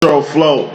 Flow.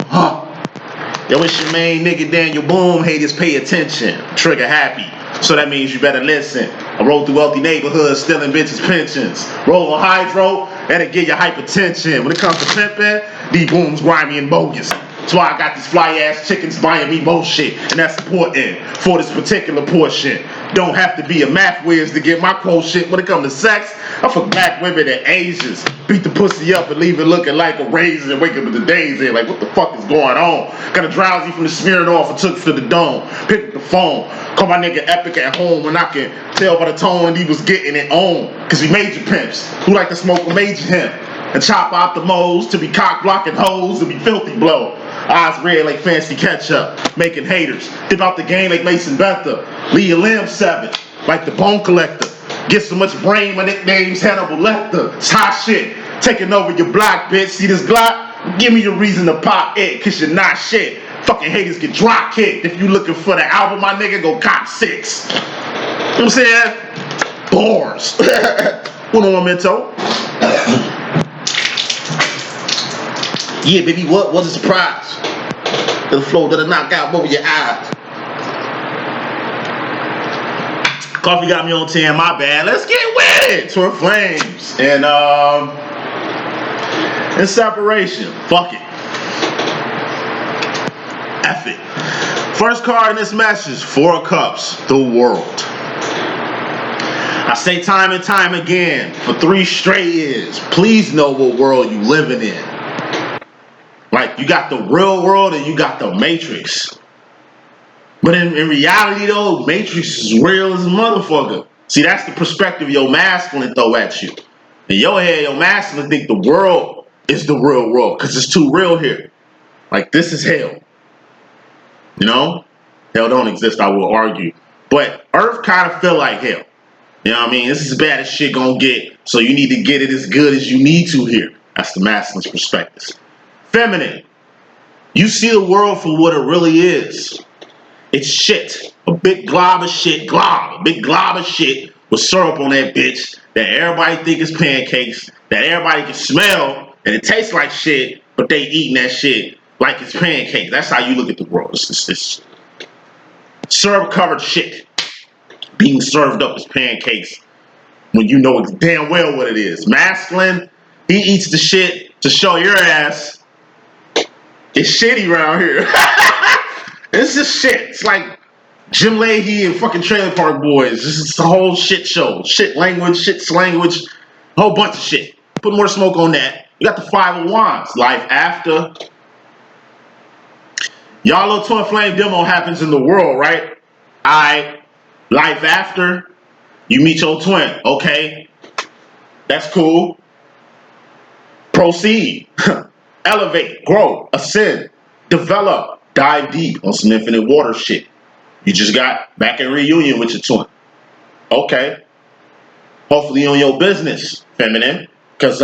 Yo, it's your main nigga Daniel Boom. Haters pay attention. Trigger happy. So that means you better listen. I roll through wealthy neighborhoods, stealing bitches' pensions. Roll on hydro, that'll give you hypertension. When it comes to pimping, D.Boom's grimy and bogus. That's why I got these fly ass chickens buying me most shit, and that's important for this particular portion. Don't have to be a math whiz to get my quotient. When it comes to sex, I fuck black women and Asians. Beat the pussy up and leave it looking like a raisin and wake up with the days in. Like, what the fuck is going on? Got a drowsy from the smearing off and took to the dome. Picked up the phone. Call my nigga Epic at home, and I can tell by the tone he was getting it on. Cause we major pimps who like to smoke a major hemp and chop out the moles to be cock blocking hoes to be filthy blow. Eyes red like fancy ketchup, making haters. Dip out the game like Mason Betha. Leave your limb seven like the bone collector. Get so much brain, my nickname's Hannibal Lecter. It's hot shit, taking over your block, bitch. See this Glock? Give me a reason to pop it, cause you're not shit. Fucking haters get drop kicked. If you looking for the album, my nigga, go cop 6. You know what I'm saying? Bars. What on, Mento? Yeah, baby, what was a surprise? The flow that'll knock out over your eyes. Coffee got me on 10, my bad. Let's get with it. Twin Flames. And in separation. Fuck it. F it. First card in this message, 4 of Cups, the world. I say time and time again, for 3 straight years, please know what world you living in. Like, you got the real world and you got the Matrix. But in reality, though, Matrix is real as a motherfucker. See, that's the perspective your masculine throw at you. In your head, your masculine think the world is the real world because it's too real here. Like, this is hell. You know? Hell don't exist, I will argue. But Earth kind of feel like hell. You know what I mean? This is as bad as shit gonna get. So you need to get it as good as you need to here. That's the masculine's perspective. Feminine. You see the world for what it really is. It's shit. A big glob of shit. A big glob of shit with syrup on that bitch that everybody think is pancakes, that everybody can smell, and it tastes like shit, but they eating that shit like it's pancakes. That's how you look at the world. It's syrup-covered shit being served up as pancakes when you know damn well what it is. Masculine, he eats the shit to show your ass it's shitty around here. It's just shit. It's like Jim Leahy and fucking Trailer Park Boys. This is the whole shit show. Shit language, shit slanguage, whole bunch of shit. Put more smoke on that. You got the 5 of Wands. Life after. Y'all little Twin Flame demo happens in the world, right? Life after. You meet your twin. Okay. That's cool. Proceed. Elevate, grow, ascend, develop, dive deep on some infinite water shit. You just got back in reunion with your twin. Okay. Hopefully on your business, feminine. Because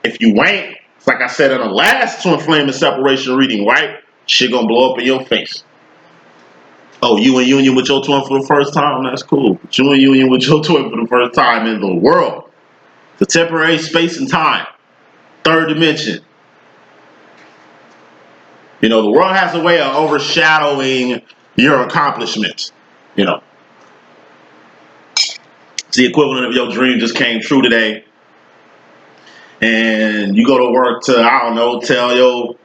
if you ain't, it's like I said in the last Twin Flame and separation reading, right? Shit gonna blow up in your face. Oh, you in union with your twin for the first time? That's cool. But you in union with your twin for the first time in the world. The temporary space and time. 3rd dimension. You know, the world has a way of overshadowing your accomplishments. You know. It's the equivalent of your dream just came true today. And you go to work to, I don't know, tell your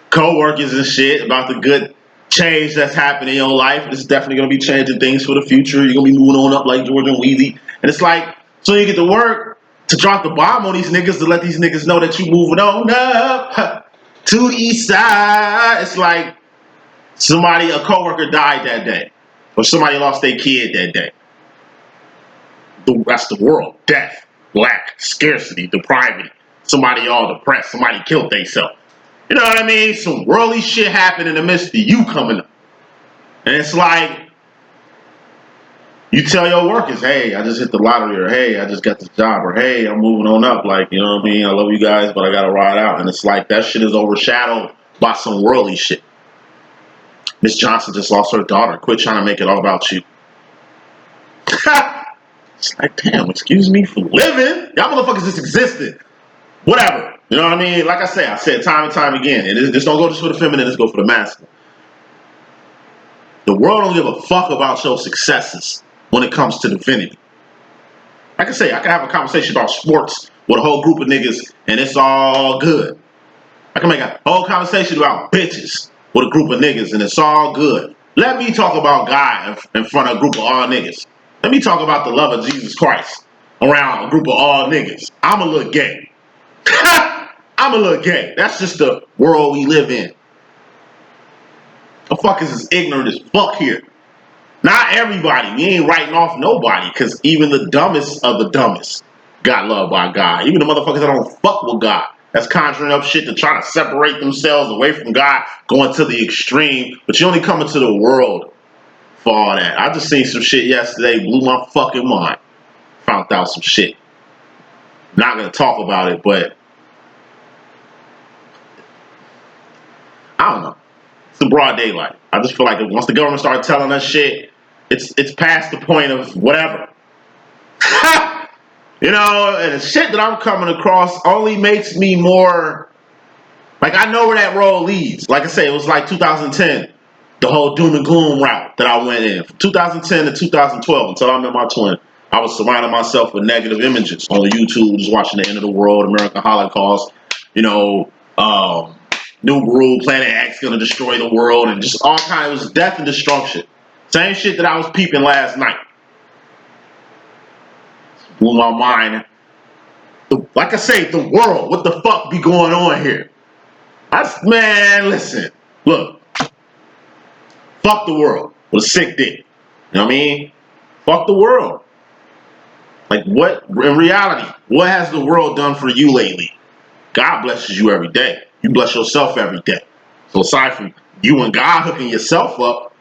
co-workers and shit about the good change that's happening in your life. It's definitely going to be changing things for the future. You're going to be moving on up like George and Weezy. And it's like, so you get to work to drop the bomb on these niggas to let these niggas know that you moving on up to the east side. It's like a coworker died that day, or somebody lost their kid that day. That's the world. Death, lack, scarcity, depravity. Somebody all depressed. Somebody killed themselves. You know what I mean? Some worldly shit happened in the midst of you coming up. And it's like, you tell your workers, hey, I just hit the lottery, or hey, I just got this job, or hey, I'm moving on up. Like, you know what I mean? I love you guys, but I gotta ride out. And it's like, that shit is overshadowed by some worldly shit. Miss Johnson just lost her daughter. Quit trying to make it all about you. It's like, damn, excuse me for living? Y'all motherfuckers just existed. Whatever. You know what I mean? Like I said time and time again, and this don't go just for the feminine, this go for the masculine. The world don't give a fuck about your successes when it comes to divinity. Like I say, I can have a conversation about sports with a whole group of niggas, and it's all good. I can make a whole conversation about bitches with a group of niggas, and it's all good. Let me talk about God in front of a group of all niggas. Let me talk about the love of Jesus Christ around a group of all niggas. I'm a little gay. I'm a little gay. That's just the world we live in. The fuckers is ignorant as fuck here. Not everybody. We ain't writing off nobody, because even the dumbest of the dumbest got loved by God. Even the motherfuckers that don't fuck with God, that's conjuring up shit to try to separate themselves away from God, going to the extreme. But you only come into the world for all that. I just seen some shit yesterday, blew my fucking mind. Found out some shit. Not gonna talk about it, but I don't know. It's the broad daylight. I just feel like once the government started telling us shit, it's past the point of whatever. You know, and the shit that I'm coming across only makes me more like, I know where that road leads. Like I say, it was like 2010, the whole doom and gloom route that I went in. From 2010 to 2012 until I met my twin, I was surrounding myself with negative images on YouTube, just watching the end of the world, American Holocaust, you know, New World, Planet X gonna destroy the world, and just all kinds. It was death and destruction. Same shit that I was peeping last night. Blew my mind. Like I say, the world, what the fuck be going on here? Man, listen, look, fuck the world with a sick dick. You know what I mean? Fuck the world. Like, what, in reality, what has the world done for you lately? God blesses you every day. You bless yourself every day. So aside from you and God hooking yourself up,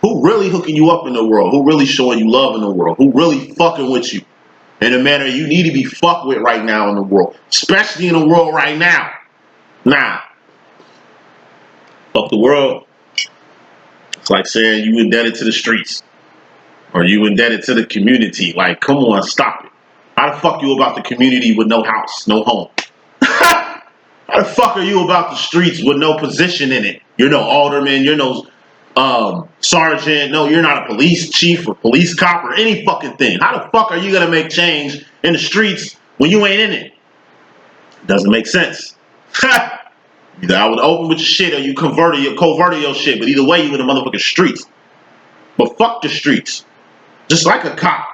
who really hooking you up in the world? Who really showing you love in the world? Who really fucking with you in a manner you need to be fucked with right now in the world? Especially in the world right now. Nah. Fuck the world. It's like saying you indebted to the streets. Or you indebted to the community. Like, come on, stop it. How the fuck you about the community with no house, no home? How the fuck are you about the streets with no position in it? You're no alderman, you're no sergeant, no, you're not a police chief or police cop or any fucking thing. How the fuck are you gonna make change in the streets when you ain't in it? Doesn't make sense. Either I would open with your shit or you converted your shit, but either way you in the motherfucking streets. But fuck the streets. Just like a cop.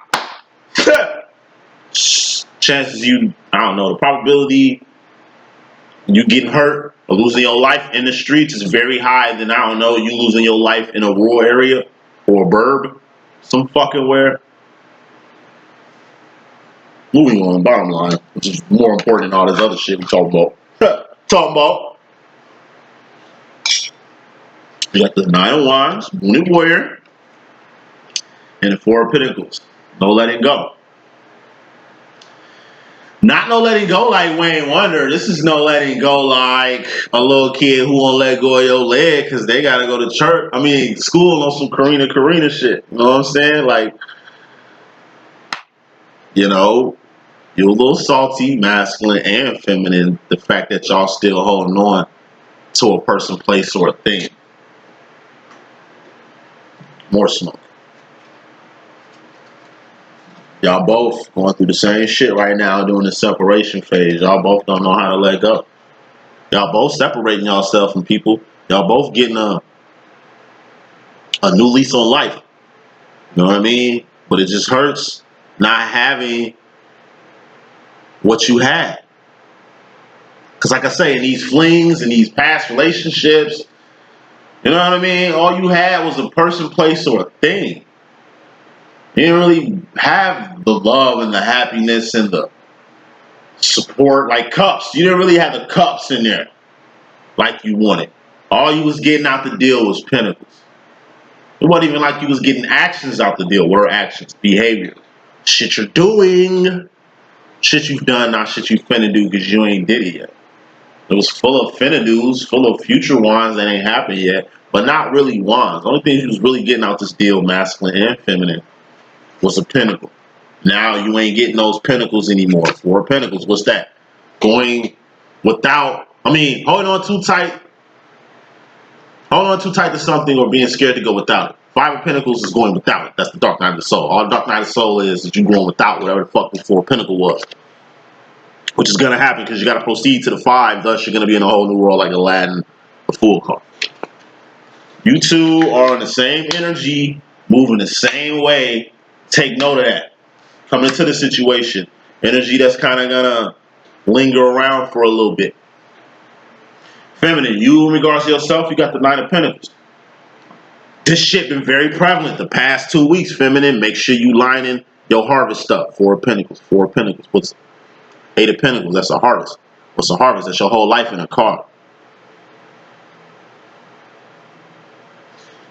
Chances I don't know, the probability you getting hurt or losing your life in the streets is very high than, I don't know, you losing your life in a rural area or a burb, some fucking where. Moving on, bottom line, which is more important than all this other shit we talk about. You got the Nine of Wands, Wounded Warrior, and the Four of Pentacles. No letting go. Not no letting go like Wayne Wonder. This is no letting go like a little kid who won't let go of your leg because they gotta go to church. I mean, school on some Karina shit. You know what I'm saying? Like, you know, you're a little salty, masculine, and feminine. The fact that y'all still holding on to a person, place, or a thing. More smoke. Y'all both going through the same shit right now, doing the separation phase. Y'all both don't know how to let go. Y'all both separating yourself from people. Y'all both getting a new lease on life. You know what I mean? But it just hurts not having what you had. Because like I say, in these flings, in these past relationships, you know what I mean? All you had was a person, place, or a thing. You didn't really have the love and the happiness and the support like cups. You didn't really have the cups in there like you wanted. All you was getting out the deal was pentacles. It wasn't even like you was getting actions out the deal. Were actions, behavior, shit you're doing, shit you've done, not shit you finna do because you ain't did it yet. It was full of finna do's, full of future wands that ain't happened yet, but not really wands. The only thing you was really getting out this deal, masculine and feminine, was a pentacle. Now you ain't getting those pentacles anymore. Four pentacles, what's that? Going without, holding on too tight to something or being scared to go without it. Five of Pentacles is going without it. That's the Dark Night of the Soul. All the Dark Night of the Soul is you going without whatever the fuck the Four of Pentacles was. Which is going to happen because you got to proceed to the five. Thus, you're going to be in a whole new world like Aladdin, the Fool card. You two are in the same energy, moving the same way. Take note of that. Coming into the situation. Energy that's kind of going to linger around for a little bit. Feminine, you in regards to yourself, you got the Nine of Pentacles. This shit been very prevalent the past 2 weeks, feminine. Make sure you line in your harvest up. Four of Pentacles. Four of Pentacles. What's Eight of Pentacles? That's a harvest. What's a harvest? That's your whole life in a card.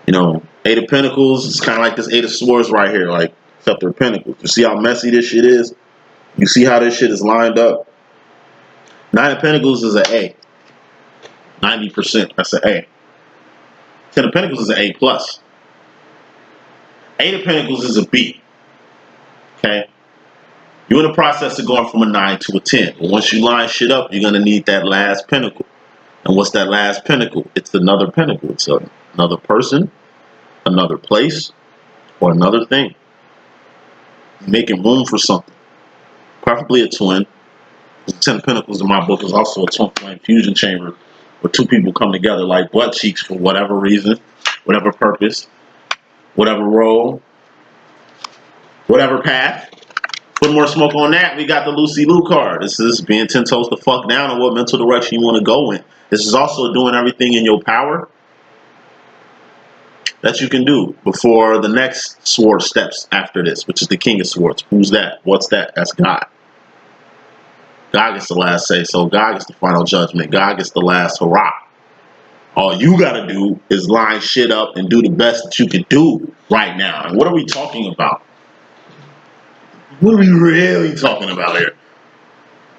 You know, Eight of Pentacles is kind of like this Eight of Swords right here, like Scepter of Pentacles. You see how messy this shit is? You see how this shit is lined up? Nine of Pentacles is an A. 90%, that's an A. Ten of Pentacles is an A+. Eight of Pentacles is a B. Okay? You're in the process of going from a 9 to a 10. But once you line shit up, you're going to need that last pentacle. And what's that last pentacle? It's another pentacle. It's another person, another place, or another thing. Making room for something. Preferably a twin. The 10 of Pentacles in my book is also a twin flame fusion chamber where two people come together like butt cheeks for whatever reason, whatever purpose, whatever role, whatever path. Put more smoke on that. We got the Lucy Lou card. This is being 10 toes the fuck down on what mental direction you want to go in. This is also doing everything in your power that you can do before the next sword steps after this, which is the King of Swords. Who's that? What's that? That's God. God gets the last say, so God gets the final judgment. God gets the last hurrah. All you gotta do is line shit up and do the best that you can do right now. And what are we talking about? What are we really talking about here?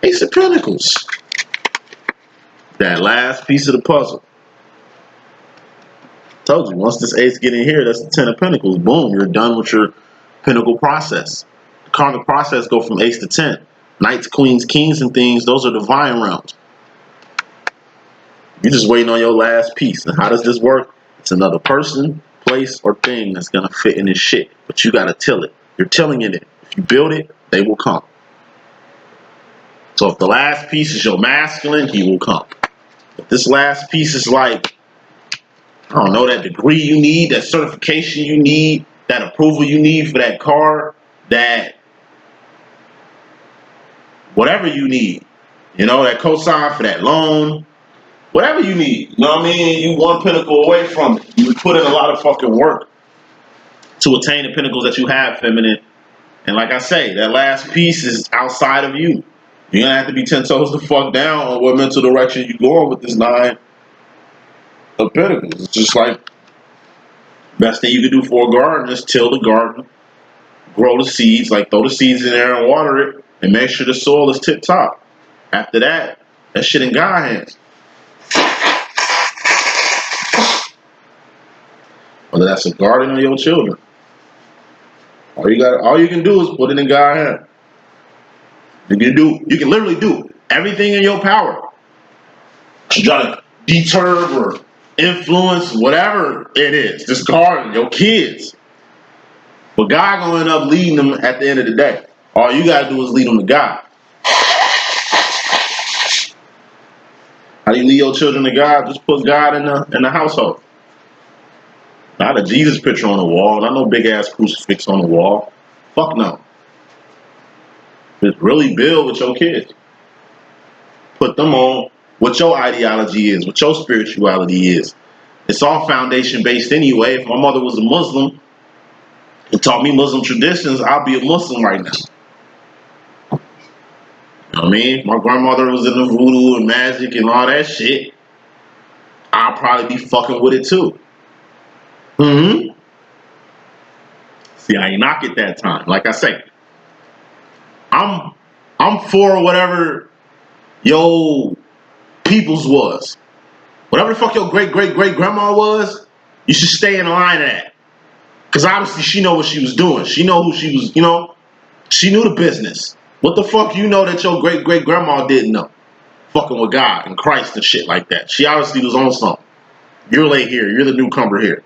Ace of Pentacles. That last piece of the puzzle. Told you, once this ace get in here, that's the 10 of Pentacles. Boom, you're done with your pinnacle process. The karmic process go from ace to 10. Knights, queens, kings, and things, those are divine realms. You're just waiting on your last piece. And how does this work? It's another person, place, or thing that's going to fit in this shit. But you got to till it. You're tilling in it. If you build it, they will come. So if the last piece is your masculine, he will come. If this last piece is like, I don't know, that degree you need, that certification you need, that approval you need for that car, that whatever you need, you know, that cosign for that loan, whatever you need, you know what I mean? You one pinnacle away from it. You put in a lot of fucking work to attain the pinnacles that you have, feminine. And like I say, that last piece is outside of you. You're going to have to be 10 toes the fuck down on what mental direction you're going with this 9 of Pentacles. It's just like, best thing you can do for a garden is till the garden, grow the seeds, like throw the seeds in there and water it, and make sure the soil is tip top. After that, that shit in God's hands. Whether that's a garden or your children. All you can do is put it in God's hands. You can literally do everything in your power to try to deter or influence whatever it is. This garden, your kids. But God gonna end up leading them at the end of the day. All you gotta do is lead them to God. How do you lead your children to God? Just put God in the household. Not a Jesus picture on the wall, not no big ass crucifix on the wall. Fuck no. Just really build with your kids. Put them on what your ideology is, what your spirituality is. It's all foundation based anyway. If my mother was a Muslim and taught me Muslim traditions, I'll be a Muslim right now. You know what I mean? My grandmother was in the voodoo and magic and all that shit. I'll probably be fucking with it too. See how you knock it that time. Like I say, I'm for whatever your people's was. Whatever the fuck your great-great-great-grandma was, you should stay in line of that. Because obviously she know what she was doing. She know who she was, you know. She knew the business. What the fuck you know that your great-great-grandma didn't know? fucking with God and Christ and shit like that. She obviously was on something. You're late here. You're the newcomer here.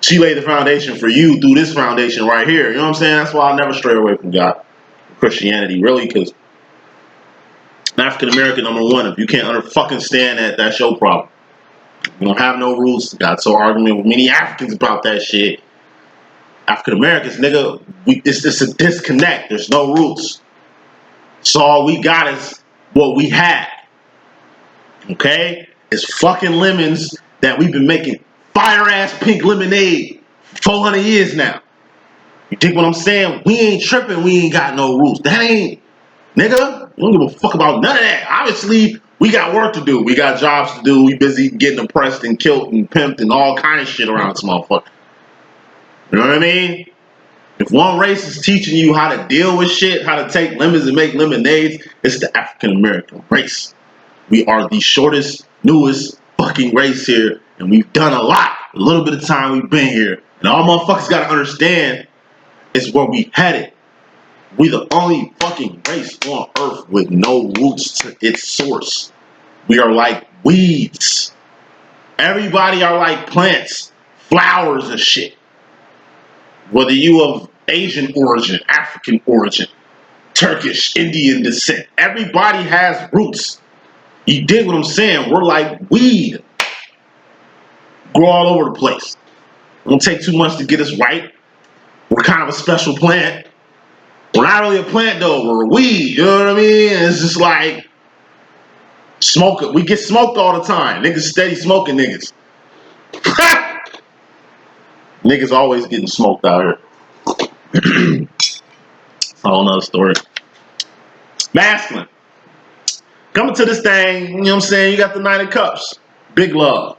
She laid the foundation for you through this foundation right here. You know what I'm saying? That's why I never stray away from God, Christianity, really, because African American, number one, if you can't fucking stand that, that's your problem. You don't have no roots. Got so argument with many Africans about that shit. African Americans, nigga, it's a disconnect. There's no roots. So all we got is what we had. Okay? It's fucking lemons that we've been making fire ass pink lemonade for 400 years now. You dig what I'm saying? We ain't tripping. We ain't got no roots. That ain't, nigga, we don't give a fuck about none of that. Obviously, we got work to do. We got jobs to do. We busy getting oppressed and killed and pimped and all kind of shit around this motherfucker. You know what I mean? If one race is teaching you how to deal with shit, how to take lemons and make lemonades, it's the African American race. We are the shortest, newest fucking race here, and we've done a lot. A little bit of time we've been here. And all motherfuckers gotta understand is where we headed. We the only fucking race on earth with no roots to its source. We are like weeds. Everybody are like plants, flowers and shit. Whether you of Asian origin, African origin, Turkish, Indian descent, everybody has roots. You dig what I'm saying? We're like weed. Grow all over the place. It don't take too much to get us right. We're kind of a special plant. We're not really a plant though, we're a weed, you know what I mean? And it's just like smoke. We get smoked all the time. Niggas steady smoking niggas. Niggas always getting smoked out here. It's a whole nother story. Masculine. Coming to this thing, you know what I'm saying? You got the Knight of Cups. Big love.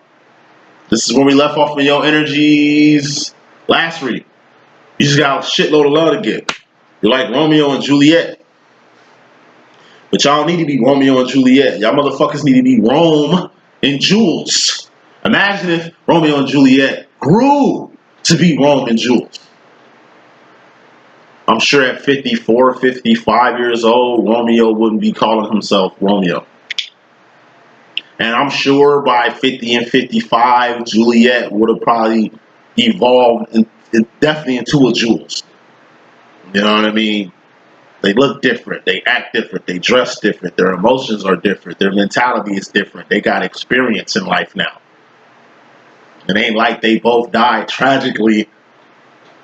This is where we left off in your energies last week. You just got a shitload of love to give. You're like Romeo and Juliet. But y'all need to be Romeo and Juliet. Y'all motherfuckers need to be Rome and Jules. Imagine if Romeo and Juliet grew to be Rome and Jules. I'm sure at 54, 55 years old, Romeo wouldn't be calling himself Romeo. And I'm sure by 50 and 55, Juliet would have probably evolved definitely into a Jules. You know what I mean? They look different. They act different. They dress different. Their emotions are different. Their mentality is different. They got experience in life now. It ain't like they both died tragically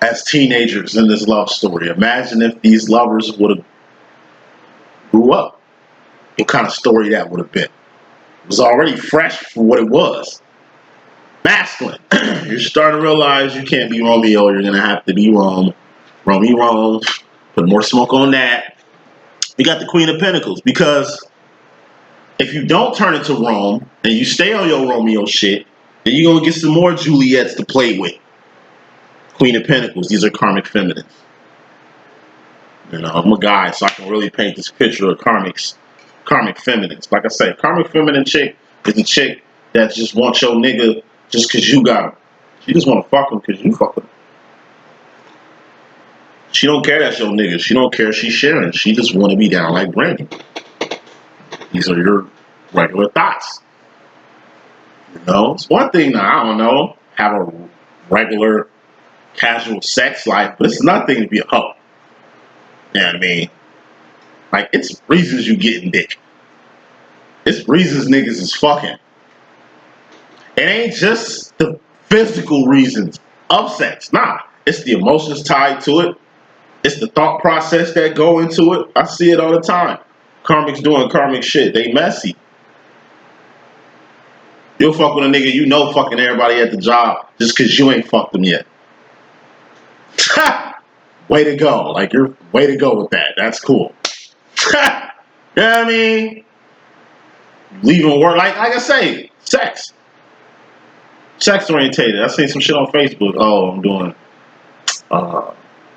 as teenagers in this love story. Imagine if these lovers would have grew up. What kind of story that would have been. It was already fresh for what it was. Masculine. You're starting to realize you can't be Romeo. You're going to have to be Rome. Rome. Put more smoke on that. We got the Queen of Pentacles. Because if you don't turn it to Rome and you stay on your Romeo shit, then you're going to get some more Juliets to play with. Queen of Pentacles. These are karmic feminines. You know, I'm a guy, so I can really paint this picture of karmic feminines. Like I say, karmic feminine chick is the chick that just wants your nigga just because you got him. She just want to fuck him because you fuck him. She don't care that's your nigga. She don't care she's sharing. She just want to be down like Brandy. These are your regular thoughts. You know, it's one thing now, I don't know, have a regular casual sex life, but it's nothing to be a hoe. You know what I mean? Like, it's reasons you getting dick. It's reasons niggas is fucking. It ain't just the physical reasons of sex. Nah, it's the emotions tied to it. It's the thought process that go into it. I see it all the time. Karmics doing karmic shit. They messy. You'll fuck with a nigga you know fucking everybody at the job just because you ain't fucked them yet. Way to go. Like, you're way to go with that. That's cool. You know what I mean? Leaving work. Like I say, sex. Sex orientated. I seen some shit on Facebook. Oh, I'm doing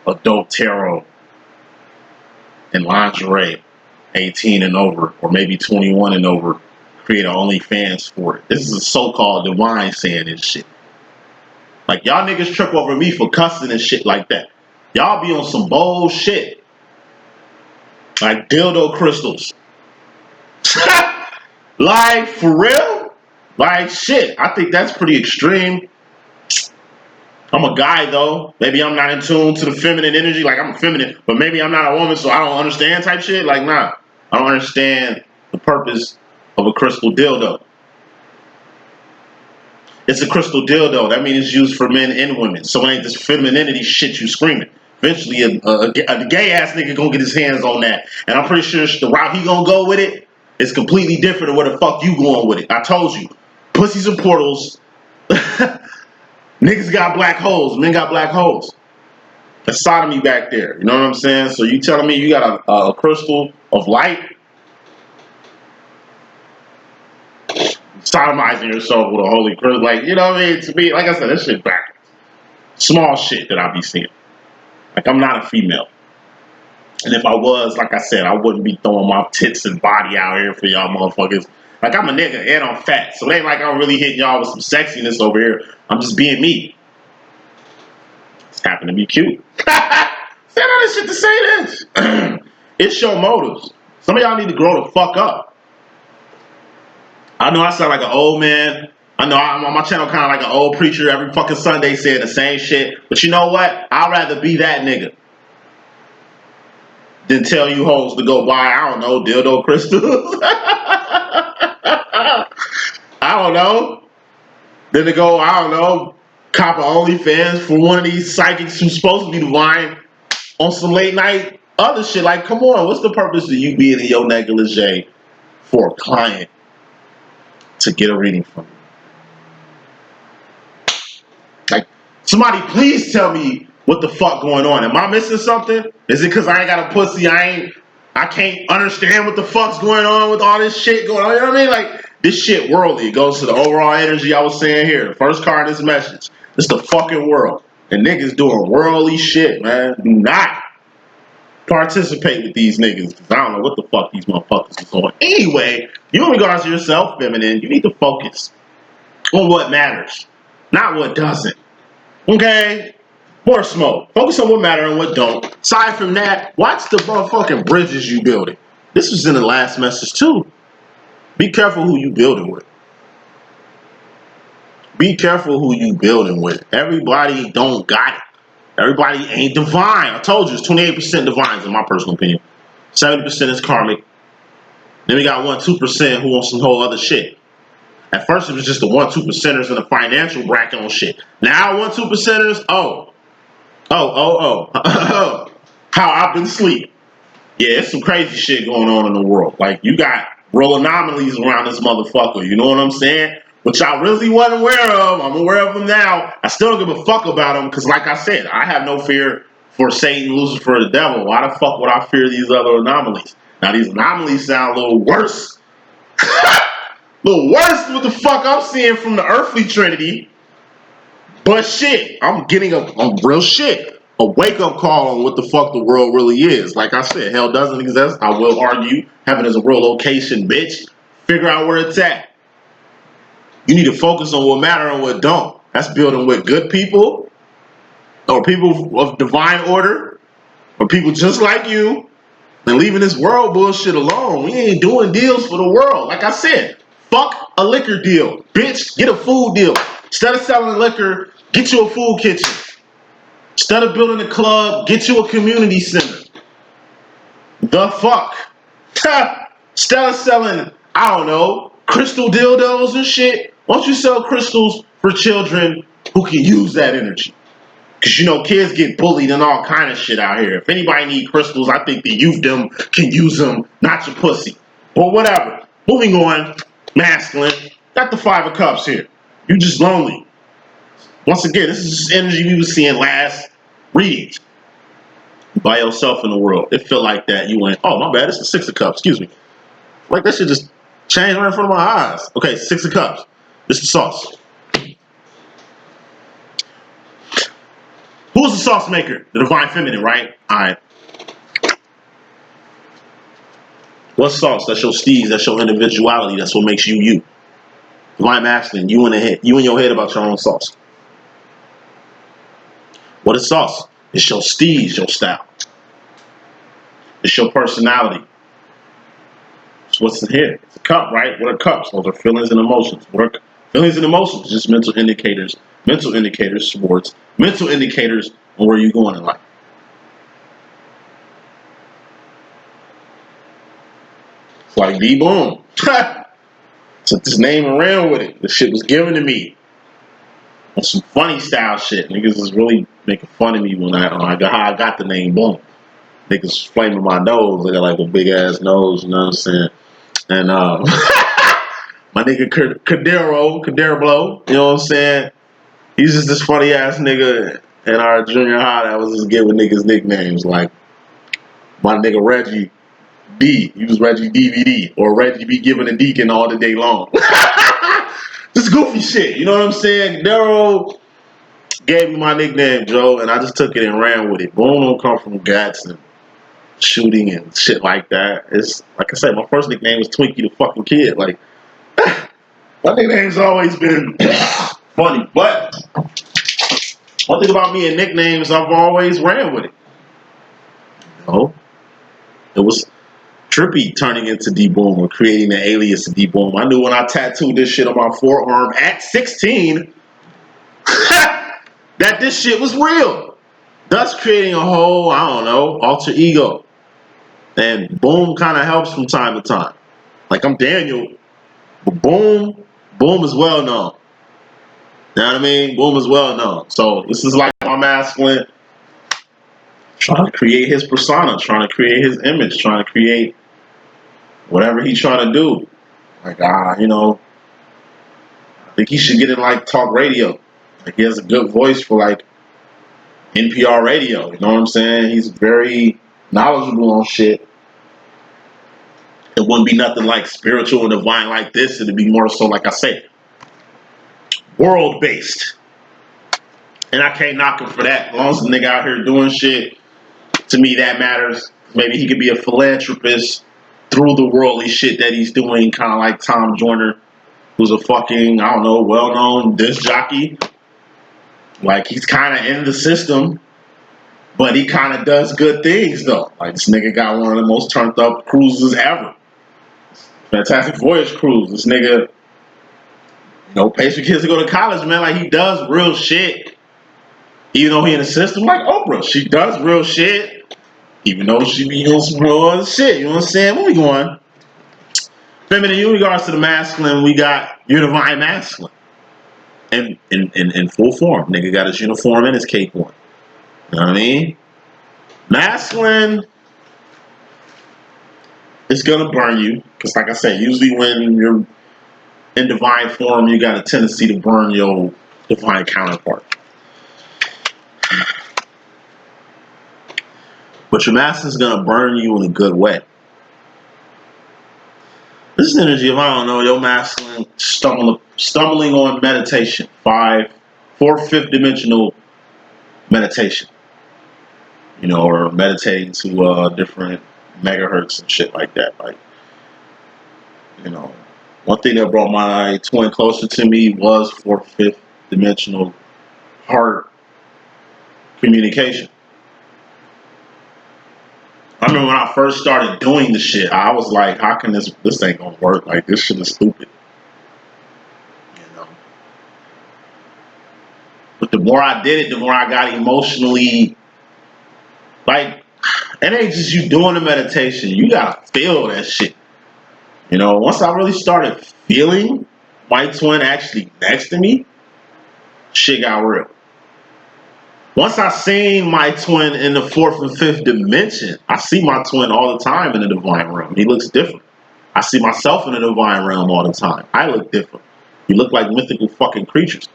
adult tarot and lingerie, 18 and over, or maybe 21 and over. Create an OnlyFans for it. This is a so-called divine saying this shit. Like, y'all niggas trip over me for cussing and shit like that. Y'all be on some bullshit. Like dildo crystals. Like, for real? Like, shit. I think that's pretty extreme. I'm a guy, though. Maybe I'm not in tune to the feminine energy. Like, I'm feminine, but maybe I'm not a woman, so I don't understand type shit. Like, nah. I don't understand the purpose of a crystal dildo. It's a crystal dildo. That means it's used for men and women. So it ain't this femininity shit you screaming. Eventually, a gay ass nigga gonna get his hands on that, and I'm pretty sure the route he gonna go with it is completely different than where the fuck you going with it. I told you, pussies and portals. Niggas got black holes. Men got black holes. That's sodomy back there. You know what I'm saying? So you telling me you got a crystal of light, sodomizing yourself with a holy crystal? Like, you know what I mean? To me, like I said, this shit backwards. Small shit that I be seeing. Like, I'm not a female. And if I was, like I said, I wouldn't be throwing my tits and body out here for y'all motherfuckers. Like, I'm a nigga and I'm fat. So it ain't like I'm really hitting y'all with some sexiness over here. I'm just being me. Just happen to be cute. Say all this shit to say this. It's your motives. Some of y'all need to grow the fuck up. I know I sound like an old man. I know I'm on my channel kind of like an old preacher every fucking Sunday saying the same shit. But you know what? I'd rather be that nigga than tell you hoes to go buy, I don't know, dildo crystals. I don't know. Then to go, I don't know, cop a OnlyFans for one of these psychics who's supposed to be divine on some late night other shit. Like, come on, what's the purpose of you being in your negligee for a client to get a reading from you? Like, somebody please tell me what the fuck going on. Am I missing something? Is it because I ain't got a pussy? I can't understand what the fuck's going on with all this shit going on. You know what I mean? Like, this shit worldly. It goes to the overall energy I was saying here. The first card in this message. It's the fucking world. And niggas doing worldly shit, man. Do not participate with these niggas. Because I don't know what the fuck these motherfuckers is on. Anyway, you in regards to yourself, feminine, you need to focus on what matters, not what doesn't. Okay? More smoke. Focus on what matters and what don't. Aside from that, watch the motherfucking bridges you building. This was in the last message too. Be careful who you building with. Be careful who you building with. Everybody don't got it. Everybody ain't divine. I told you it's 28% divines in my personal opinion. 70% is karmic. Then we got 1-2% who wants some whole other shit. At first it was just the 1-2%ers in the financial bracket on shit. Now 1-2%ers, how I've been asleep. Yeah, it's some crazy shit going on in the world. Like, you got real anomalies around this motherfucker. You know what I'm saying? Which I really wasn't aware of. I'm aware of them now. I still don't give a fuck about them because, like I said, I have no fear for Satan, Lucifer, the devil. Why the fuck would I fear these other anomalies? Now, these anomalies sound a little worse. A little worse than what the fuck I'm seeing from the earthly trinity. But shit, I'm getting a real shit. A wake-up call on what the fuck the world really is. Like I said, hell doesn't exist. I will argue. Heaven is a real location, bitch. Figure out where it's at. You need to focus on what matters and what don't. That's building with good people, or people of divine order, or people just like you, and leaving this world bullshit alone. We ain't doing deals for the world. Like I said, fuck a liquor deal. Bitch, get a food deal. Instead of selling liquor, get you a food kitchen. Instead of building a club, get you a community center. The fuck? Instead of selling, I don't know, crystal dildos and shit, why don't you sell crystals for children who can use that energy? Because, you know, kids get bullied and all kind of shit out here. If anybody need crystals, I think the youth them can use them, not your pussy. But whatever. Moving on, masculine. Got the 5 of Cups here. You just lonely. Once again, this is just energy we were seeing last readings. By yourself in the world. It felt like that. You went, oh, my bad, it's the 6 of Cups. Excuse me. Like, that shit just changed right in front of my eyes. Okay, 6 of Cups. This is the sauce. Who's the sauce maker? The divine feminine, right? All right. What's sauce? That's your steez. That's your individuality. That's what makes you you. Divine masculine. You in the head. You in your head about your own sauce. What is sauce? It's your steez, your style. It's your personality. What's in here? It's a cup, right? What are cups? Those are feelings and emotions. What are feelings and emotions? Just mental indicators towards mental indicators on where you're going in life. It's like D.Boom. Took this name and ran with it. The shit was given to me on some funny style shit. Niggas is really making fun of me when I got the name Boom. Niggas flaming my nose. I got like a big ass nose, you know what I'm saying? And my nigga Cadero Blow, you know what I'm saying? He's just this funny ass nigga in our junior high that was just giving niggas nicknames like my nigga Reggie D. He was Reggie DVD or Reggie be giving a deacon all the day long. Just goofy shit, you know what I'm saying? Cadero gave me my nickname, Joe, and I just took it and ran with it. Boom don't come from guts and shooting and shit like that. It's like I said, my first nickname was Twinkie the fucking Kid. Like my nickname's always been funny, but one thing about me and nicknames, I've always ran with it. You know, it was trippy turning into D.Boom or creating an alias of D.Boom. I knew when I tattooed this shit on my forearm at 16 that this shit was real. Thus creating a whole, I don't know, alter ego. And Boom kind of helps from time to time. Like I'm Daniel, but Boom is well known. You know what I mean? Boom is well known. So this is like my masculine trying to create his persona, trying to create his image, trying to create whatever he's trying to do. Like, you know, I think he should get in like talk radio. Like he has a good voice for like NPR radio. You know what I'm saying? He's very knowledgeable on shit. It wouldn't be nothing like spiritual and divine like this. It'd be more so, like I say, world based. And I can't knock him for that. As long as the nigga out here doing shit, to me that matters. Maybe he could be a philanthropist through the worldly shit that he's doing, kind of like Tom Joyner, who's a fucking, I don't know, well-known disc jockey. Like, he's kind of in the system, but he kind of does good things, though. Like, this nigga got one of the most turned up cruises ever. Fantastic Voyage cruise. This nigga, you know, pays for kids to go to college, man. Like, he does real shit. Even though he in the system, like Oprah, she does real shit. Even though she be on some real other shit, you know what I'm saying? Where we going? Feminine, in regards to the masculine, we got your divine masculine. In full form. Nigga got his uniform and his cape on. You know what I mean? Masculine is gonna burn you. Because like I said, usually when you're in divine form, you got a tendency to burn your divine counterpart. But your masculine's gonna burn you in a good way. This is energy of, I don't know, your masculine stumbling on meditation. 4th dimensional meditation. You know, or meditating to different megahertz and shit like that. Like, you know, one thing that brought my twin closer to me was 4th, 5th dimensional heart communication. I remember when I first started doing the shit, I was like, how can this ain't gonna work? Like, this shit is stupid. You know. But the more I did it, the more I got emotionally, like, it ain't just you doing the meditation. You gotta feel that shit. You know, once I really started feeling my twin actually next to me, shit got real. Once I seen my twin in the 4th and 5th dimension, I see my twin all the time in the divine realm. He looks different. I see myself in the divine realm all the time. I look different. We look like mythical fucking creatures.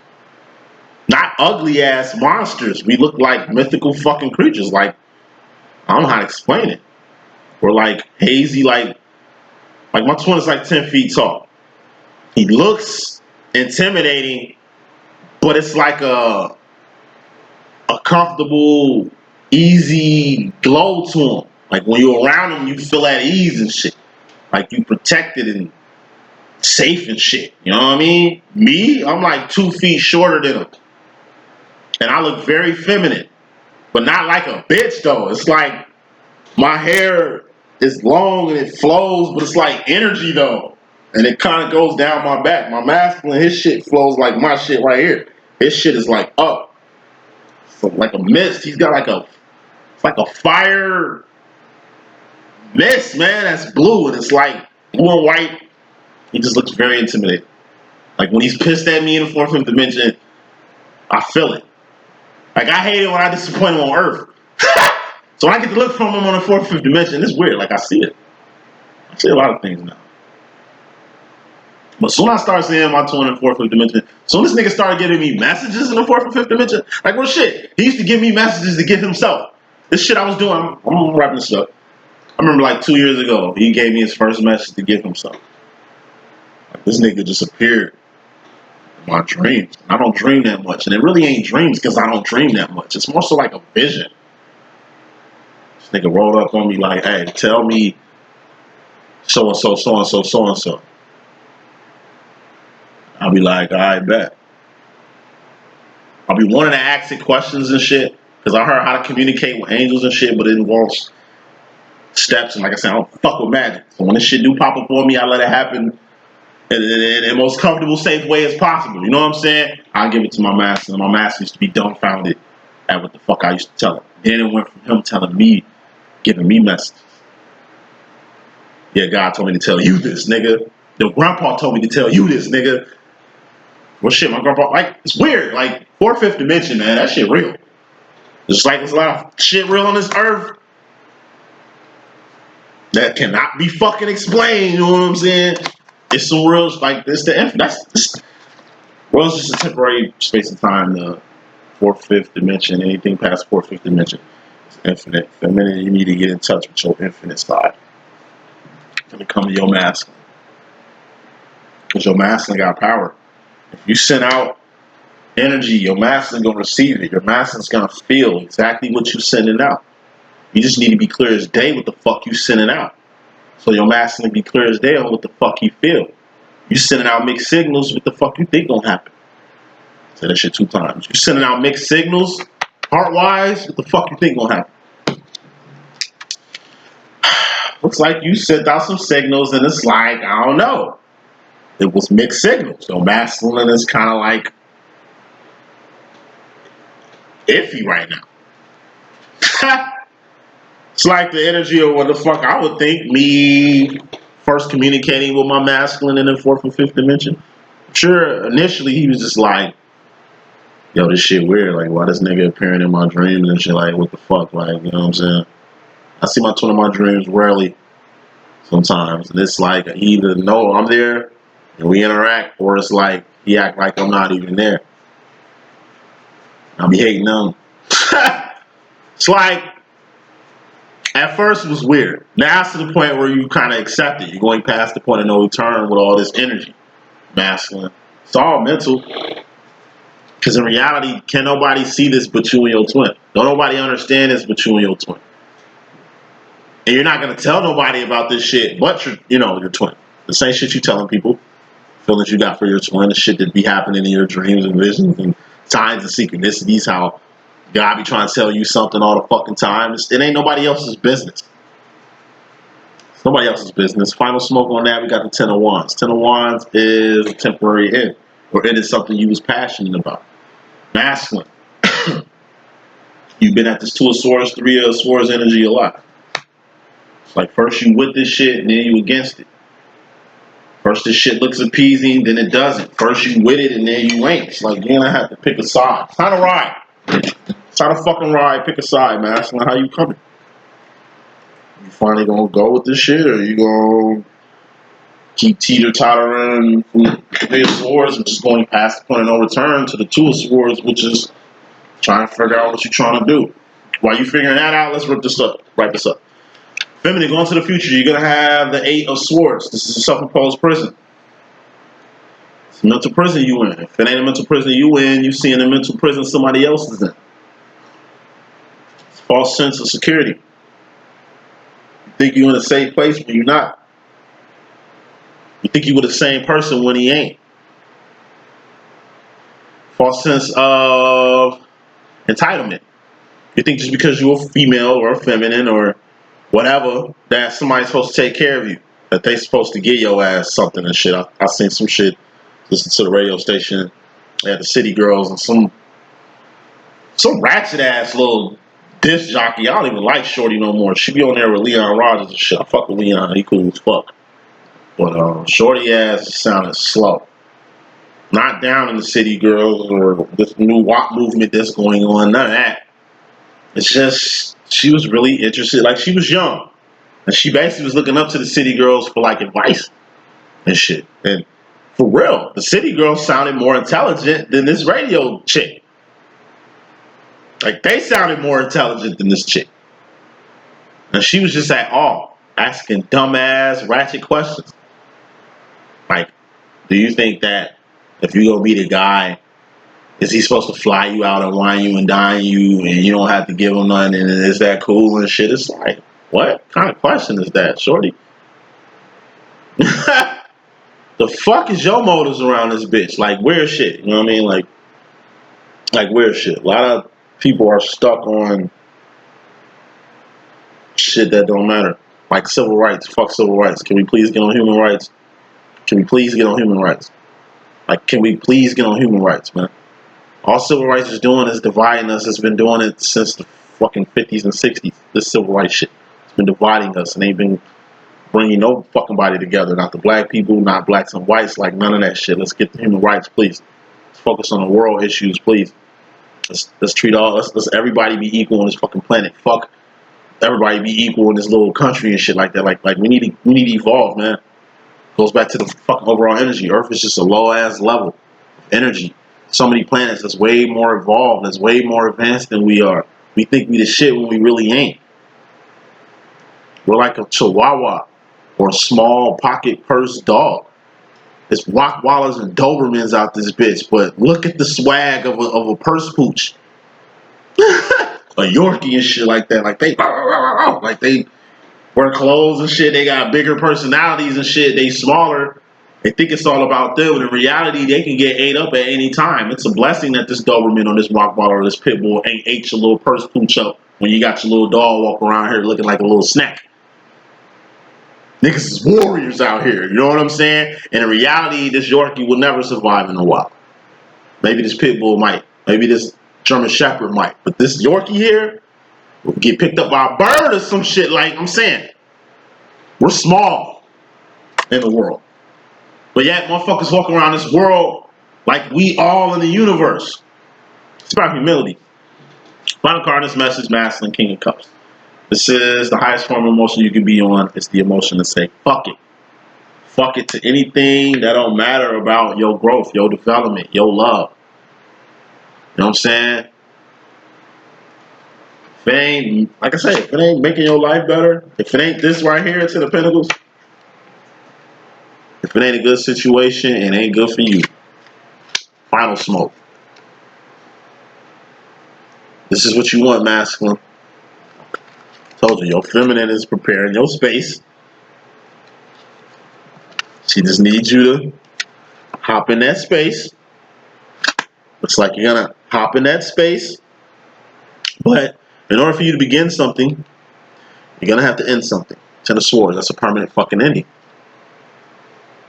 Not ugly ass monsters. We look like mythical fucking creatures. Like, I don't know how to explain it. We're like hazy, like my twin is like 10 feet tall. He looks intimidating, but it's like a comfortable, easy glow to him. Like when you're around him, you feel at ease and shit. Like you protected and safe and shit. You know what I mean? Me, I'm like 2 feet shorter than him. And I look very feminine. But not like a bitch though. It's like my hair it's long and it flows, but it's like energy though. And it kind of goes down my back. My masculine, his shit flows like my shit right here. His shit is like up. So like a mist. He's got like it's like a fire mist, man, that's blue. And it's like blue and white. He just looks very intimidating. Like when he's pissed at me in the fourth, fifth dimension, I feel it. Like I hate it when I disappoint him on Earth. So when I get to look from him on the fourth, fifth dimension, it's weird. Like I see it. I see a lot of things now. But soon I start seeing my twin in the fourth, fifth dimension. Soon this nigga started giving me messages in the fourth and fifth dimension. Like, well, shit. He used to give me messages to give himself. This shit I was doing, I'm wrapping this up. I remember like 2 years ago, he gave me his first message to give himself. Like, this nigga just appeared in my dreams. I don't dream that much. And it really ain't dreams because I don't dream that much. It's more so like a vision. This nigga rolled up on me like, hey, tell me so-and-so, so-and-so, so-and-so. I'll be like, all right, bet. I'll be wanting to ask it questions and shit because I heard how to communicate with angels and shit, but it involves steps. And like I said, I don't fuck with magic. So when this shit do pop up on me, I let it happen in the most comfortable, safe way as possible. You know what I'm saying? I give it to my master, and my master used to be dumbfounded at what the fuck I used to tell him. Then it went from him telling me, giving me messages. Yeah, God told me to tell you this, nigga. Your grandpa told me to tell you this, nigga. Well, shit, my grandpa, like, it's weird. Like, fourth, fifth dimension, man, that shit real. Just like there's a lot of shit real on this earth that cannot be fucking explained, you know what I'm saying? It's some real, like, it's the world's just a temporary space and time, the fourth, fifth dimension, anything past fourth, fifth dimension is infinite. The minute you need to get in touch with your infinite side, when it comes to your masculine. Because your masculine got power. If you send out energy, your masculine gonna receive it. Your masculine's gonna feel exactly what you're sending out. You just need to be clear as day what the fuck you sending out. So your masculine be clear as day on what the fuck you feel. You sending out mixed signals, what the fuck you think gonna happen? Say that shit 2 times. You sending out mixed signals, heart-wise, what the fuck you think gonna happen? Looks like you sent out some signals and it's like, I don't know. It was mixed signals. So masculine is kind of like iffy right now. It's like the energy of what the fuck I would think me first communicating with my masculine in the fourth and fifth dimension. I'm sure initially he was just like, yo, this shit weird. Like, why this nigga appearing in my dreams and shit? Like, what the fuck? Like, you know what I'm saying? I see my twin in my dreams rarely sometimes. And it's like either no, I'm there and we interact, or it's like he act like I'm not even there. I'll be hating them. It's like, at first it was weird. Now it's to the point where you kind of accept it. You're going past the point of no return with all this energy. Masculine. It's all mental. Because in reality, can nobody see this but you and your twin? Don't nobody understand this but you and your twin. And you're not going to tell nobody about this shit but your twin. The same shit you telling people. Feelings you got for your twin. The shit that be happening in your dreams and visions and signs and synchronicities. How God be trying to tell you something all the fucking time. It ain't nobody else's business. It's nobody else's business. Final smoke on that, we got the 10 of Wands. 10 of Wands is a temporary end. Or it is something you was passionate about. Masculine. You've been at this 2 of Swords, 3 of Swords energy a lot. It's like first you with this shit and then you against it. First this shit looks appeasing, then it doesn't. First you with it and then you ain't. It's like, man, I have to pick a side. It's not a ride. It's not a fucking ride. Pick a side, masculine. How you coming? You finally gonna go with this shit, or you gonna keep teeter-tottering from the 3 of Swords and just going past the point of no return to the 2 of Swords, which is trying to figure out what you're trying to do. While you figuring that out, let's wrap this up. Feminine, going to the future, you're gonna have the 8 of Swords. This is a self-imposed prison. It's a mental prison you in. If it ain't a mental prison you in, you see in a mental prison somebody else is in. It's a false sense of security. You think you're in a safe place, but you're not. You think you with the same person when he ain't. False sense of entitlement. You think just because you're a female or a feminine or whatever, that somebody's supposed to take care of you, that they supposed to get your ass something and shit. I seen some shit, listen to the radio station, they had the City Girls and some ratchet ass little disc jockey. I don't even like Shorty no more. She be on there with Leon Rogers and shit. I fuck with Leon, he cool as fuck. But Shorty ass just sounded slow. Not down in the City Girls or this new WAP movement that's going on, none of that. It's just, she was really interested, like she was young. And she basically was looking up to the City Girls for like advice and shit. And for real, the City Girls sounded more intelligent than this radio chick. Like they sounded more intelligent than this chick. And she was just at all asking dumbass, ratchet questions. Like, do you think that if you go meet a guy, is he supposed to fly you out and wine you and dine you and you don't have to give him nothing and is that cool and shit? It's like, what kind of question is that, shorty? The fuck is your motives around this bitch? Like weird shit, you know what I mean? Like weird shit. A lot of people are stuck on shit that don't matter. Like civil rights. Fuck civil rights. Can we please get on human rights? Can we please get on human rights? Like, can we please get on human rights, man? All civil rights is doing is dividing us. It's been doing it since the fucking 50s and 60s. This civil rights shit. It's been dividing us and ain't been bringing no fucking body together. Not the black people, not blacks and whites, like none of that shit. Let's get the human rights, please. Let's focus on the world issues, please. Let's treat let's everybody be equal on this fucking planet. Fuck everybody be equal in this little country and shit like that. Like we need to evolve, man. Goes back to the fucking overall energy. Earth is just a low ass level of energy. So many planets that's way more evolved, that's way more advanced than we are. We think we the shit when we really ain't. We're like a chihuahua or a small pocket purse dog. It's Rottweilers and Dobermans out this bitch, but look at the swag of a purse pooch. A Yorkie and shit like that. Like they wear clothes and shit. They got bigger personalities and shit. They smaller. They think it's all about them. And in reality, they can get ate up at any time. It's a blessing that this Doberman or this Rottweiler or this pit bull ain't ate your little purse pooch up when you got your little dog walking around here looking like a little snack. Niggas is warriors out here. You know what I'm saying? And in reality, this Yorkie will never survive in the wild. Maybe this pit bull might. Maybe this German Shepherd might. But this Yorkie here will get picked up by a bird or some shit. Like I'm saying, we're small in the world. But yet, motherfuckers walk around this world like we all in the universe. It's about humility. Final card in this message, Masculine King of Cups. This is the highest form of emotion you can be on. It's the emotion to say, fuck it. Fuck it to anything that don't matter about your growth, your development, your love. You know what I'm saying? If it ain't, like I said, if it ain't making your life better, if it ain't this right here to the Pentacles, if it ain't a good situation, it ain't good for you. Final smoke. This is what you want, masculine. Told you, your feminine is preparing your space. She just needs you to hop in that space. Looks like you're gonna hop in that space. But in order for you to begin something, you're gonna have to end something. Ten of Swords, that's a permanent fucking ending.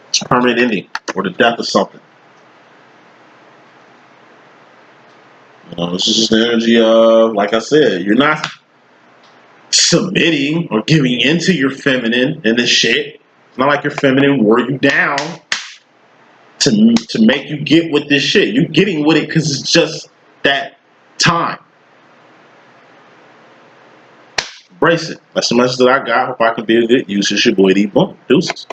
It's a permanent ending. Or the death of something. You know, this is just the energy of, like I said, you're not submitting or giving into your feminine and this shit. It's not like your feminine wore you down to make you get with this shit. You're getting with it because it's just that time. Embrace it. That's the message that I got. Hope I can be a good use. It's your boy D.Boom. Deuces.